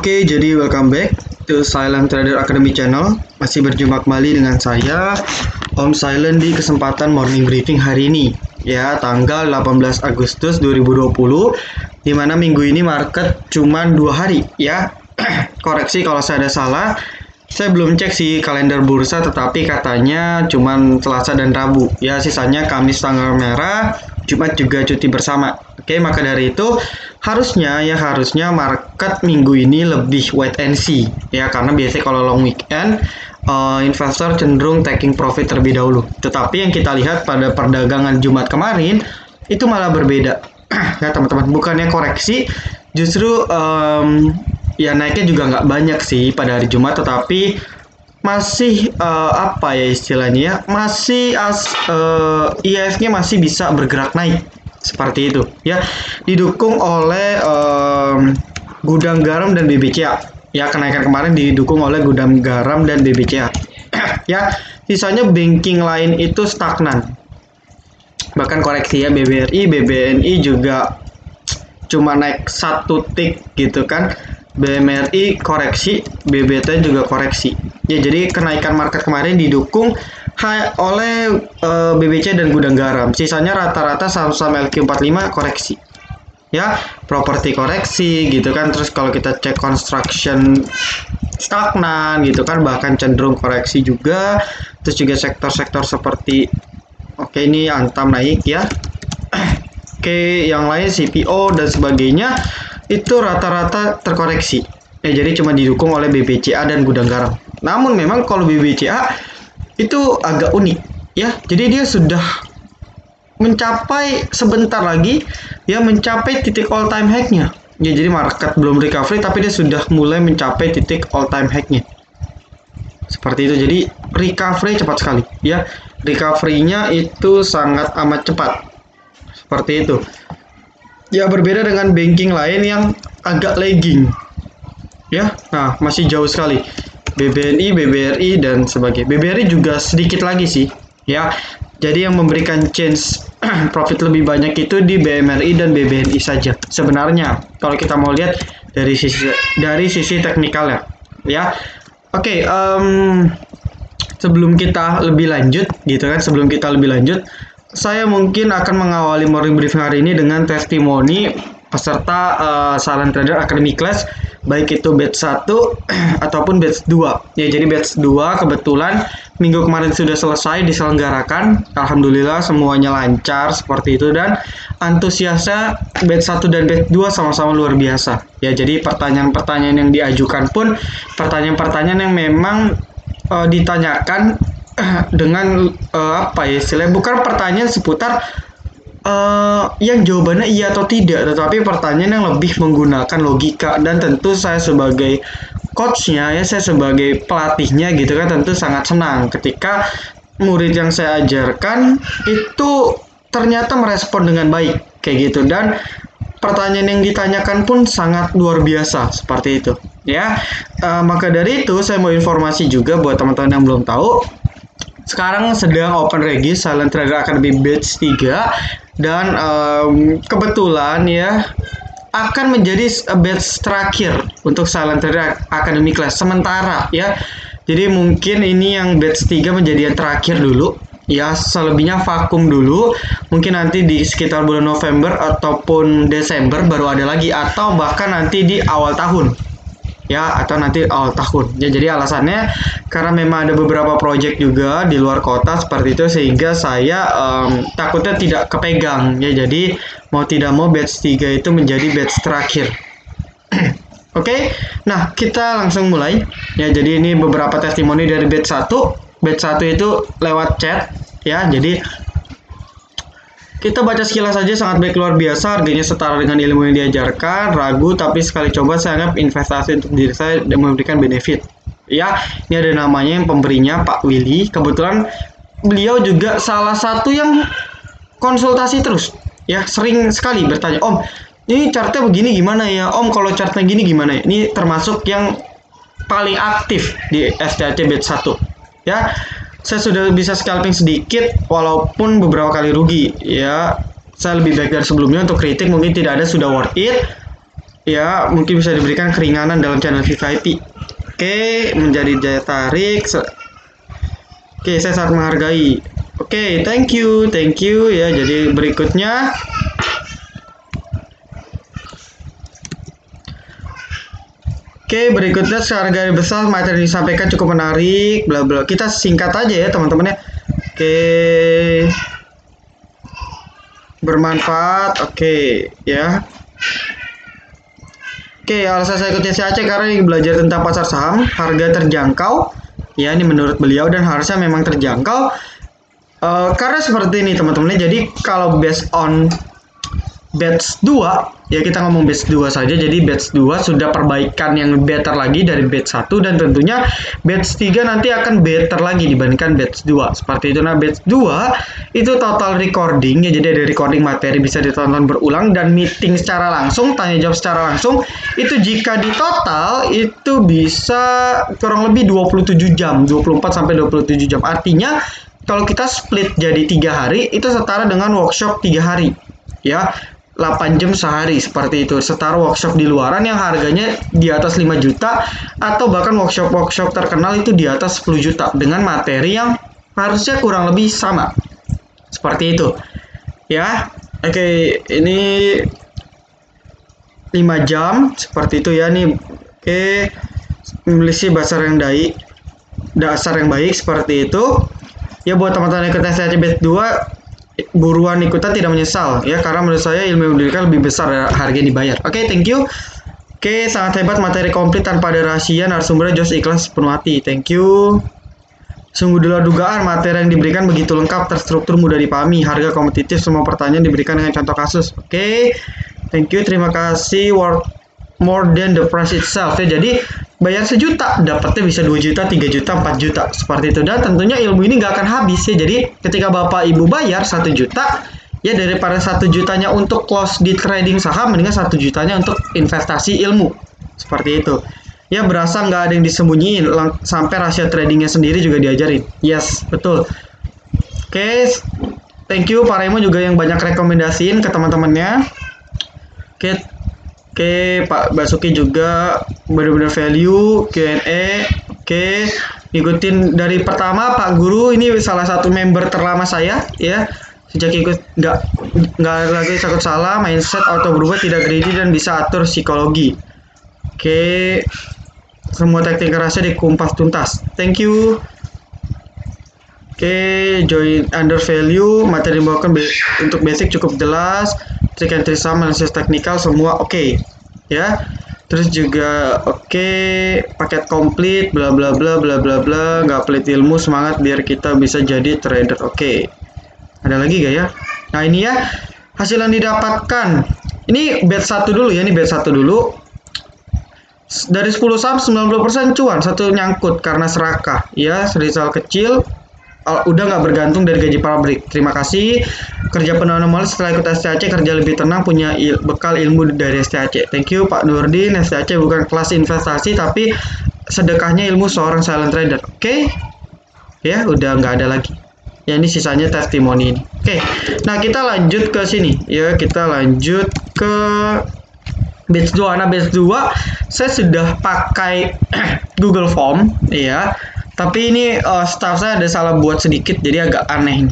Oke, jadi welcome back to Silent Trader Academy channel. Masih berjumpa kembali dengan saya, Om Silent, di kesempatan morning briefing hari ini. Ya, tanggal 18 Agustus 2020, dimana minggu ini market cuma 2 hari ya. Koreksi kalau saya ada salah. Saya belum cek sih kalender bursa, tetapi katanya cuma Selasa dan Rabu. Ya, sisanya Kamis tanggal merah, Jumat juga cuti bersama. Oke, maka dari itu harusnya market minggu ini lebih wait and see ya, karena biasanya kalau long weekend investor cenderung taking profit terlebih dahulu. Tetapi yang kita lihat pada perdagangan Jumat kemarin itu malah berbeda. Ya teman-teman, bukannya koreksi, justru ya naiknya juga nggak banyak sih pada hari Jumat, tetapi masih apa ya istilahnya ya, masih IHSG masih bisa bergerak naik seperti itu ya, didukung oleh gudang garam dan BBCA ya. Kenaikan kemarin didukung oleh gudang garam dan BBCA ya. Sisanya banking lain itu stagnan, bahkan koreksi ya. BBRI, BBNI juga cuma naik 1 tick gitu kan. BMRI koreksi, BBT juga koreksi. Ya, jadi kenaikan market kemarin didukung oleh BBC dan gudang garam. Sisanya rata-rata saham-saham LQ45 koreksi. Ya, properti koreksi gitu kan. Terus kalau kita cek construction stagnan gitu kan, bahkan cenderung koreksi juga. Terus juga sektor-sektor seperti ini Antam naik ya. Oke, yang lain CPO dan sebagainya itu rata-rata terkoreksi ya, jadi cuma didukung oleh BBCA dan gudang garam. Namun memang kalau BBCA itu agak unik ya, jadi dia sudah mencapai sebentar lagi ya, mencapai titik all time high-nya ya. Jadi market belum recovery tapi dia sudah mulai mencapai titik all time high-nya seperti itu. Jadi recovery cepat sekali ya, recovery-nya itu sangat amat cepat seperti itu ya. Berbeda dengan banking lain yang agak lagging ya. Nah, masih jauh sekali BBNI, BBRI dan sebagainya. BBRI juga sedikit lagi sih ya. Jadi yang memberikan chance profit lebih banyak itu di BMRI dan BBNI saja sebenarnya kalau kita mau lihat dari sisi teknikal ya. Oke, sebelum kita lebih lanjut gitu kan, saya mungkin akan mengawali morning briefing hari ini dengan testimoni peserta Silent Trader Academy Class, baik itu batch 1 ataupun batch 2 ya. Jadi batch 2 kebetulan minggu kemarin sudah selesai diselenggarakan. Alhamdulillah semuanya lancar seperti itu, dan antusiasnya batch 1 dan batch 2 sama-sama luar biasa ya. Jadi pertanyaan-pertanyaan yang diajukan pun pertanyaan-pertanyaan yang memang ditanyakan dengan apa ya istilahnya, bukan pertanyaan seputar yang jawabannya iya atau tidak, tetapi pertanyaan yang lebih menggunakan logika. Dan tentu saya sebagai coachnya ya, saya sebagai pelatihnya gitu kan, tentu sangat senang ketika murid yang saya ajarkan itu ternyata merespon dengan baik kayak gitu, dan pertanyaan yang ditanyakan pun sangat luar biasa seperti itu ya. Maka dari itu saya mau informasi juga buat teman-teman yang belum tahu, sekarang sedang open regis Silent Trader Academy batch 3, dan kebetulan ya akan menjadi batch terakhir untuk Silent Trader Academy Class sementara ya. Jadi mungkin ini yang batch 3 menjadi yang terakhir dulu ya, selebihnya vakum dulu. Mungkin nanti di sekitar bulan November ataupun Desember baru ada lagi, atau bahkan nanti di awal tahun ya, atau nanti awal tahun ya. Jadi alasannya karena memang ada beberapa project juga di luar kota seperti itu, sehingga saya takutnya tidak kepegang ya. Jadi mau tidak mau batch 3 itu menjadi batch terakhir. Oke, nah kita langsung mulai ya. Jadi ini beberapa testimoni dari batch 1. Batch 1 itu lewat chat ya. Jadi kita baca sekilas saja, sangat baik, luar biasa, harganya setara dengan ilmu yang diajarkan, ragu tapi sekali coba saya anggap investasi untuk diri saya dan memberikan benefit ya. Ini ada namanya yang pemberinya, Pak Willy. Kebetulan beliau juga salah satu yang konsultasi terus ya, sering sekali bertanya, Om ini chartnya begini gimana ya, Om kalau chartnya gini gimana ya. Ini termasuk yang paling aktif di STAC batch 1 ya. Saya sudah bisa scalping sedikit walaupun beberapa kali rugi ya. Saya lebih baik dari sebelumnya. Untuk kritik mungkin tidak ada, sudah worth it. ya mungkin bisa diberikan keringanan dalam channel VVIP. Oke, menjadi daya tarik. Oke, saya sangat menghargai. Oke, thank you ya. Jadi berikutnya secara garis besar materi yang disampaikan cukup menarik, bla bla. Kita singkat aja ya teman-teman ya. Oke. Bermanfaat, oke ya. Oke, alasan saya ikut SCAC karena ingin belajar tentang pasar saham, harga terjangkau. Ya, ini menurut beliau dan harusnya memang terjangkau. Karena seperti ini teman-teman. Jadi kalau based on batch 2, ya kita ngomong batch 2 saja. Jadi batch 2 sudah perbaikan yang better lagi dari batch 1 dan tentunya batch 3 nanti akan better lagi dibandingkan batch 2. Seperti itu. Nah, batch 2 itu total recording ya. Jadi ada recording materi bisa ditonton berulang dan meeting secara langsung, tanya jawab secara langsung. Itu jika di total itu bisa kurang lebih 27 jam, 24 sampai 27 jam. Artinya kalau kita split jadi 3 hari itu setara dengan workshop 3 hari. Ya. 8 jam sehari seperti itu, setara workshop di luaran yang harganya di atas 5 juta atau bahkan workshop terkenal itu di atas 10 juta dengan materi yang harusnya kurang lebih sama seperti itu ya. Oke, ini 5 jam seperti itu ya nih. Oke, memiliki dasar yang baik seperti itu ya. Buat teman-teman yang ikut SCAC batch 2 buruan ikutan, tidak menyesal ya, karena menurut saya ilmu pendidikan lebih besar harga yang dibayar. Oke, thank you. Oke, sangat hebat, materi komplit tanpa ada rahasia, narasumbernya Jos ikhlas penuh hati. Thank you. Sungguh di luar dugaan, materi yang diberikan begitu lengkap, terstruktur, mudah dipahami, harga kompetitif, semua pertanyaan diberikan dengan contoh kasus. Oke, thank you, terima kasih. Worth more than the price itself ya. Jadi bayar 1 juta dapatnya bisa 2 juta, 3 juta, 4 juta seperti itu. Dan tentunya ilmu ini nggak akan habis ya. Jadi ketika Bapak Ibu bayar 1 juta ya, daripada 1 jutanya untuk close di trading saham, mendingan 1 jutanya untuk investasi ilmu seperti itu ya. Berasa nggak ada yang disembunyiin, sampai rahasia tradingnya sendiri juga diajarin. Yes, betul. Oke, thank you Pak Remo juga yang banyak rekomendasiin ke teman-temannya. Oke, Pak Basuki juga benar-benar value Q&A. Oke, ikutin dari pertama Pak Guru, ini salah satu member terlama saya ya. Sejak ikut nggak lagi takut salah, mindset auto berubah, tidak greedy dan bisa atur psikologi. Oke, semua teknik rahasia dikumpas tuntas. Thank you. Oke, join under value, materi dibawakan untuk basic cukup jelas. Trik and trick saham, analisis teknikal semua oke ya. Terus juga oke, paket komplit bla bla bla bla bla bla, nggak pelit ilmu, semangat biar kita bisa jadi trader. Oke, ada lagi gak ya? Nah ini ya hasil yang didapatkan. Ini batch 1 dulu ya, ini batch 1 dulu. Dari 10 saham 90% cuan, satu nyangkut karena serakah ya, serisal kecil. Udah nggak bergantung dari gaji pabrik. Terima kasih. Kerja penuh anomali setelah ikut SCAC, kerja lebih tenang, punya bekal ilmu dari SCAC. Thank you Pak Nurdin. SCAC bukan kelas investasi tapi sedekahnya ilmu seorang silent trader. Oke. Ya, udah nggak ada lagi. Ya, ini sisanya testimoni ini. Oke. Nah, kita lanjut ke sini. Ya, kita lanjut ke batch 2. Nah, batch 2 saya sudah pakai Google Form ya. Tapi ini staff saya ada salah buat sedikit, jadi agak aneh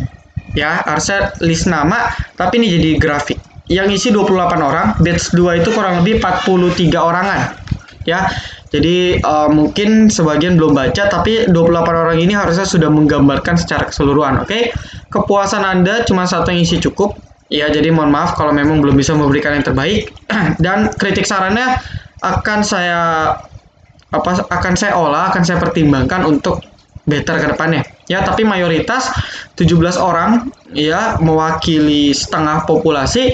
ya. Harusnya list nama, tapi ini jadi grafik. Yang isi 28 orang, batch 2 itu kurang lebih 43 orangan ya. Jadi mungkin sebagian belum baca, tapi 28 orang ini harusnya sudah menggambarkan secara keseluruhan. Oke, kepuasan Anda cuma satu yang isi cukup ya. Jadi mohon maaf kalau memang belum bisa memberikan yang terbaik. Dan kritik sarannya akan saya olah, akan saya pertimbangkan untuk better ke depannya ya. Tapi mayoritas 17 orang ya, mewakili setengah populasi,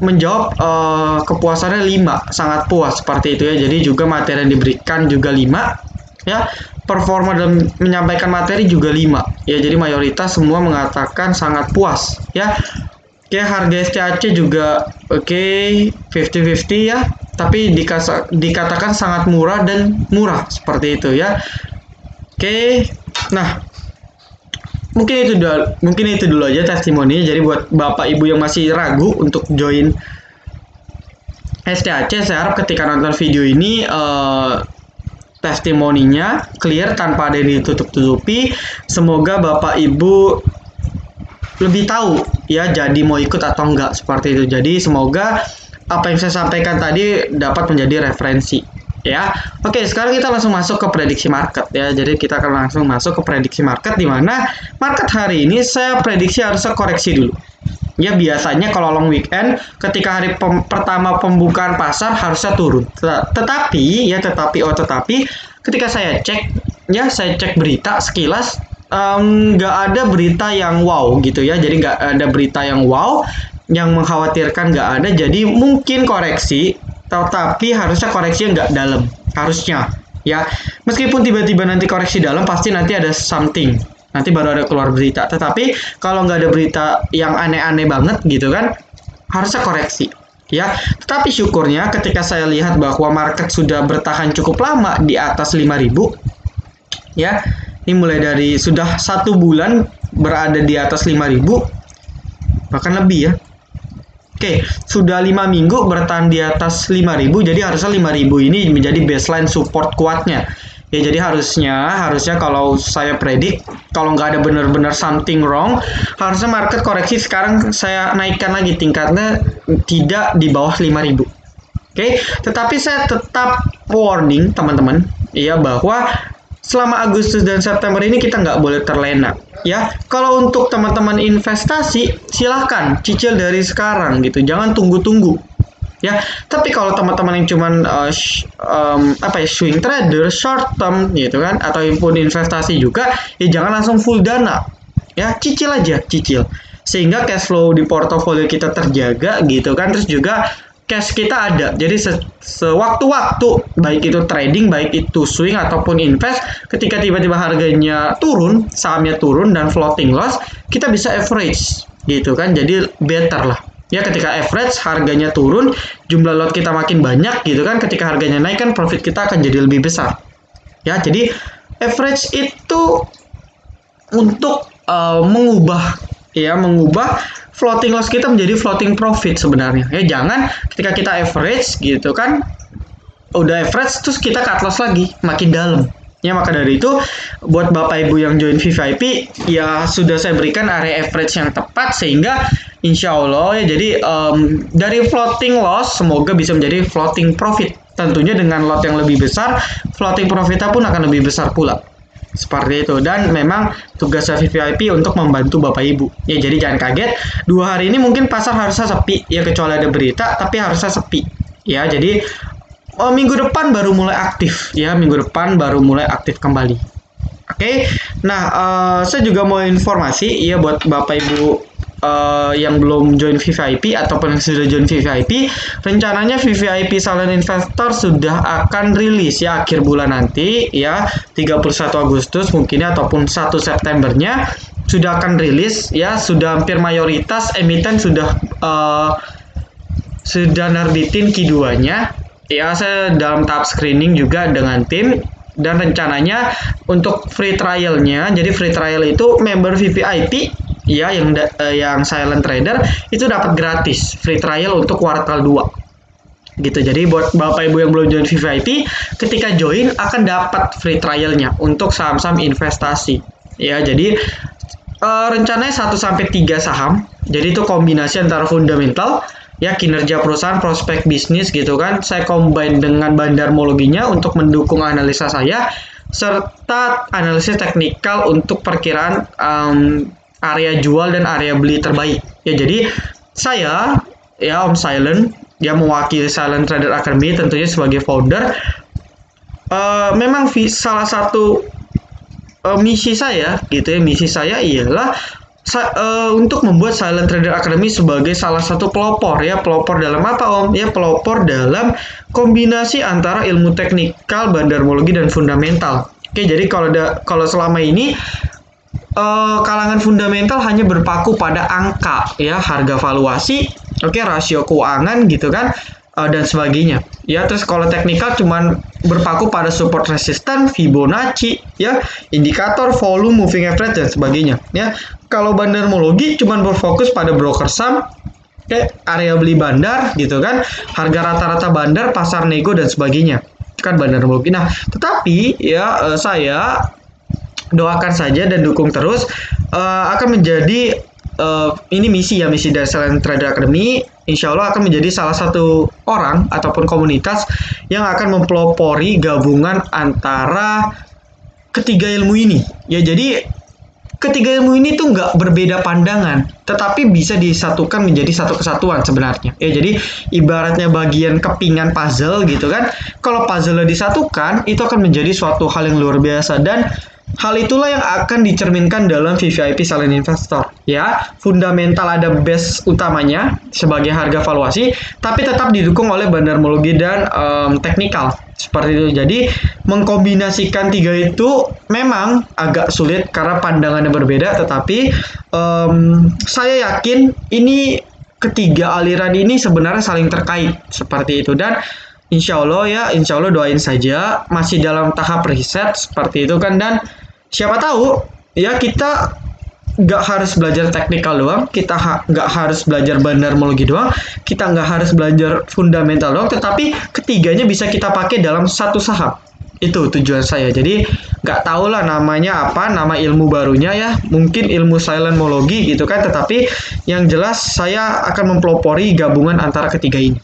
menjawab kepuasannya 5, sangat puas seperti itu ya. Jadi juga materi yang diberikan juga 5 ya, performa dalam menyampaikan materi juga 5 ya. Jadi mayoritas semua mengatakan sangat puas ya. Oke, harga SCAC juga oke, 50-50 ya. Tapi dikatakan sangat murah dan murah seperti itu ya. Oke, nah mungkin itu dulu aja testimoninya. Jadi buat bapak ibu yang masih ragu untuk join STAC, saya harap ketika nonton video ini testimoninya clear tanpa ada yang ditutup-tutupi. Semoga Bapak Ibu lebih tahu ya, jadi mau ikut atau enggak seperti itu. Jadi semoga apa yang saya sampaikan tadi dapat menjadi referensi ya. Oke, sekarang kita langsung masuk ke prediksi market ya. Jadi kita akan langsung masuk ke prediksi market, di mana market hari ini saya prediksi harusnya koreksi dulu. Ya, biasanya kalau long weekend ketika hari pertama pembukaan pasar harusnya turun. Tetapi ketika saya cek berita sekilas, nggak ada berita yang wow gitu ya. Jadi nggak ada berita yang wow yang mengkhawatirkan, nggak ada. Jadi mungkin koreksi, tetapi harusnya koreksinya nggak dalam, harusnya ya. Meskipun tiba-tiba nanti koreksi dalam, pasti nanti ada something, nanti baru ada keluar berita. Tetapi kalau nggak ada berita yang aneh-aneh banget gitu kan, harusnya koreksi ya. Tetapi syukurnya ketika saya lihat bahwa market sudah bertahan cukup lama di atas 5.000 ya. Ini mulai dari sudah 1 bulan berada di atas 5.000, bahkan lebih ya. Oke, sudah 5 minggu bertahan di atas 5.000, jadi harusnya 5.000 ini menjadi baseline support kuatnya. Ya, jadi harusnya kalau saya predik, kalau nggak ada benar-benar something wrong, harusnya market koreksi sekarang saya naikkan lagi tingkatnya tidak di bawah 5.000. Oke, tetapi saya tetap warning teman-teman ya, bahwa selama Agustus dan September ini kita nggak boleh terlena ya. Kalau untuk teman-teman investasi, silahkan cicil dari sekarang gitu, jangan tunggu-tunggu ya. Tapi kalau teman-teman yang cuman swing trader, short term gitu kan, ataupun investasi juga, ya jangan langsung full dana ya, cicil aja, cicil, sehingga cash flow di portofolio kita terjaga gitu kan. Terus juga cash kita ada, jadi sewaktu-waktu, baik itu trading, baik itu swing ataupun invest, ketika tiba-tiba harganya turun, sahamnya turun dan floating loss, kita bisa average gitu kan. Jadi better lah ya, ketika average harganya turun, jumlah lot kita makin banyak gitu kan. Ketika harganya naik kan profit kita akan jadi lebih besar ya. Jadi average itu untuk mengubah floating loss kita menjadi floating profit sebenarnya ya. Jangan ketika kita average gitu kan, udah average terus kita cut loss lagi, makin dalam ya. Maka dari itu buat Bapak Ibu yang join VVIP ya, sudah saya berikan area average yang tepat, sehingga insya Allah ya, jadi dari floating loss semoga bisa menjadi floating profit. Tentunya dengan lot yang lebih besar, floating profitnya pun akan lebih besar pula. Seperti itu. Dan memang tugas VVIP untuk membantu Bapak Ibu ya. Jadi jangan kaget, 2 hari ini mungkin pasar harusnya sepi ya, kecuali ada berita, tapi harusnya sepi ya. Jadi minggu depan baru mulai aktif ya, minggu depan baru mulai aktif kembali. Oke. Nah, saya juga mau informasi ya buat Bapak Ibu yang belum join VVIP ataupun yang sudah join VVIP, rencananya VVIP Silent Investor sudah akan rilis ya akhir bulan nanti ya, 31 Agustus mungkinnya ataupun 1 Septembernya sudah akan rilis ya. Sudah hampir mayoritas emiten sudah nerbitin Q2-nya ya. Saya dalam tahap screening juga dengan tim, dan rencananya untuk free trial-nya, jadi free trial itu member VVIP ya, yang silent trader itu dapat gratis free trial untuk kuartal 2 gitu. Jadi buat Bapak Ibu yang belum join VVIP, ketika join akan dapat free trialnya untuk saham-saham investasi ya. Jadi rencananya 1-3 saham, jadi itu kombinasi antara fundamental ya, kinerja perusahaan, prospek bisnis gitu kan. Saya combine dengan bandarmologinya untuk mendukung analisa saya, serta analisis teknikal untuk perkiraan area jual dan area beli terbaik ya. Jadi saya ya Om Silent ya, mewakili Silent Trader Academy tentunya sebagai founder. Memang salah satu misi saya gitu ya, misi saya ialah untuk membuat Silent Trader Academy sebagai salah satu pelopor ya. Pelopor dalam apa Om? Ya, pelopor dalam kombinasi antara ilmu teknikal, bandarmologi dan fundamental. Oke, jadi kalau selama ini kalangan fundamental hanya berpaku pada angka ya, harga valuasi, rasio keuangan gitu kan, dan sebagainya ya. Terus kalau teknikal cuman berpaku pada support resisten, Fibonacci ya, indikator, volume, moving average dan sebagainya ya. Kalau bandarmologi cuman berfokus pada broker saham, Kayak area beli bandar gitu kan, harga rata-rata bandar, pasar nego dan sebagainya. Itu kan bandarmologi. Nah, tetapi ya saya doakan saja dan dukung terus akan menjadi ini misi dari Silent Trader Academy. Insya Allah akan menjadi salah satu orang ataupun komunitas yang akan mempelopori gabungan antara ketiga ilmu ini. Ya, jadi ketiga ilmu ini tuh nggak berbeda pandangan, tetapi bisa disatukan menjadi satu kesatuan sebenarnya. Ya, jadi ibaratnya bagian kepingan puzzle gitu kan. Kalau puzzle disatukan, itu akan menjadi suatu hal yang luar biasa, dan hal itulah yang akan dicerminkan dalam VVIP Silent Investor. Ya, fundamental ada base utamanya sebagai harga valuasi, tapi tetap didukung oleh bandarmologi dan teknikal. Seperti itu. Jadi mengkombinasikan tiga itu memang agak sulit karena pandangannya berbeda, tetapi saya yakin ini ketiga aliran ini sebenarnya saling terkait seperti itu. Dan insya Allah doain saja, masih dalam tahap riset seperti itu kan. Dan siapa tahu ya, kita nggak harus belajar teknikal doang, kita nggak harus belajar bandarmologi doang, kita nggak harus belajar fundamental doang, tetapi ketiganya bisa kita pakai dalam satu saham. Itu tujuan saya. Jadi nggak tahu lah namanya apa, nama ilmu barunya ya, mungkin ilmu silentmologi gitu kan, tetapi yang jelas saya akan mempelopori gabungan antara ketiga ini.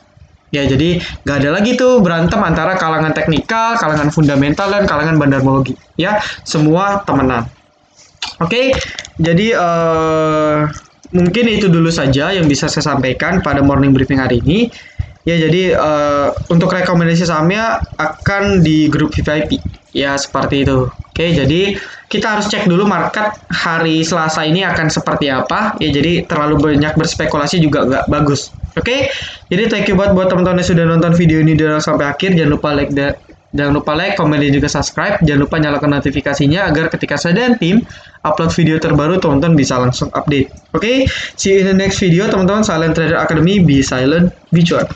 Ya, jadi nggak ada lagi tuh berantem antara kalangan teknikal, kalangan fundamental, dan kalangan bandarmologi. Ya, semua temenan. Oke, jadi mungkin itu dulu saja yang bisa saya sampaikan pada morning briefing hari ini. Ya, jadi untuk rekomendasi sahamnya akan di grup VVIP. Ya, seperti itu. Oke, jadi kita harus cek dulu market hari Selasa ini akan seperti apa. Ya, jadi terlalu banyak berspekulasi juga nggak bagus. Oke, jadi thank you buat teman-teman yang sudah nonton video ini dari sampai akhir. Jangan lupa like, komen, dan juga subscribe. Jangan lupa nyalakan notifikasinya agar ketika saya dan tim upload video terbaru, teman-teman bisa langsung update. Oke, see you in the next video, teman-teman. Silent Trader Academy, be silent, be cuan.